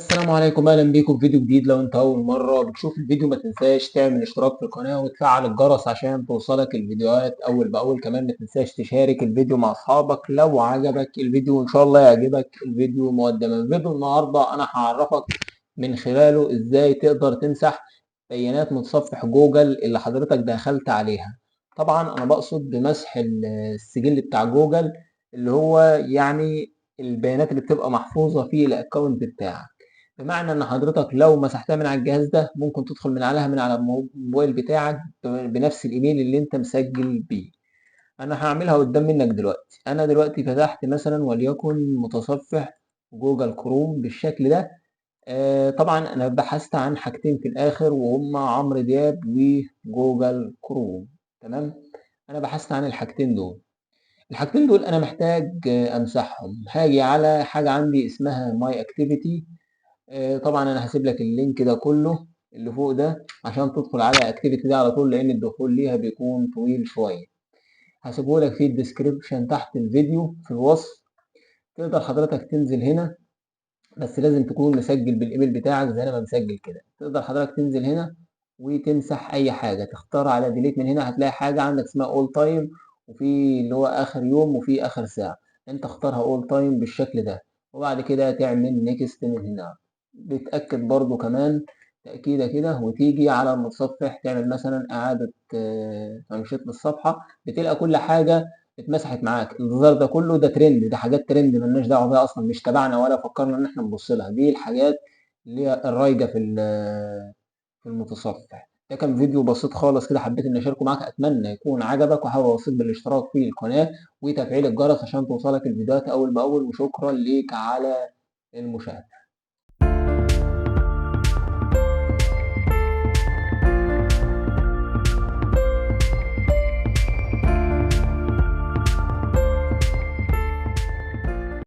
السلام عليكم، اهلا بيكم في فيديو جديد. لو انت اول مره بتشوف الفيديو ما تنساش تعمل اشتراك في القناه وتفعل الجرس عشان توصلك الفيديوهات اول باول. كمان ما تنساش تشارك الفيديو مع اصحابك لو عجبك الفيديو، وان شاء الله يعجبك الفيديو مقدما. فيديو النهارده انا هعرفك من خلاله ازاي تقدر تمسح بيانات متصفح جوجل اللي حضرتك دخلت عليها. طبعا انا بقصد بمسح السجل بتاع جوجل، اللي هو يعني البيانات اللي بتبقى محفوظه في الاكونت بتاعك. بمعنى ان حضرتك لو مسحتها من على الجهاز ده ممكن تدخل من على الموبايل بتاعك بنفس الايميل اللي انت مسجل بيه. انا هعملها قدام منك دلوقتي. انا دلوقتي فتحت مثلا وليكن متصفح جوجل كروم بالشكل ده. طبعا انا بحثت عن حاجتين في الاخر وهما عمرو دياب وجوجل كروم. تمام. انا بحثت عن الحاجتين دول انا محتاج امسحهم. هاجي على حاجة عندي اسمها ماي اكتيفيتي. طبعا انا هسيب لك اللينك ده كله اللي فوق ده عشان تدخل على الاكتيفيتي دي على طول، لان الدخول ليها بيكون طويل شويه. هسيبه لك في الديسكريبشن تحت الفيديو في الوصف. تقدر حضرتك تنزل هنا، بس لازم تكون مسجل بالايميل بتاعك زي انا ما مسجل كده. تقدر حضرتك تنزل هنا وتمسح اي حاجه، تختار على ديليت من هنا. هتلاقي حاجه عندك اسمها اول تايم، وفي اللي هو اخر يوم وفي اخر ساعه. انت اختارها اول تايم بالشكل ده، وبعد كده تعمل نيكست من هنا. بتاكد برضو كمان تاكيده كده، وتيجي على المتصفح تعمل مثلا اعاده تنشيط للصفحه. بتلقى كل حاجه اتمسحت معاك. الانتظار ده كله ده ترند، ده حاجات ترند ملناش دعوه بيها اصلا، مش تبعنا ولا فكرنا ان احنا نبص لها. دي الحاجات اللي هي الرايجه في المتصفح. ده كان فيديو بسيط خالص كده حبيت اني اشاركه معاك، اتمنى يكون عجبك، وحابب اوصيك بالاشتراك في القناه وتفعيل الجرس عشان توصلك الفيديوهات اول باول. وشكرا ليك على المشاهده.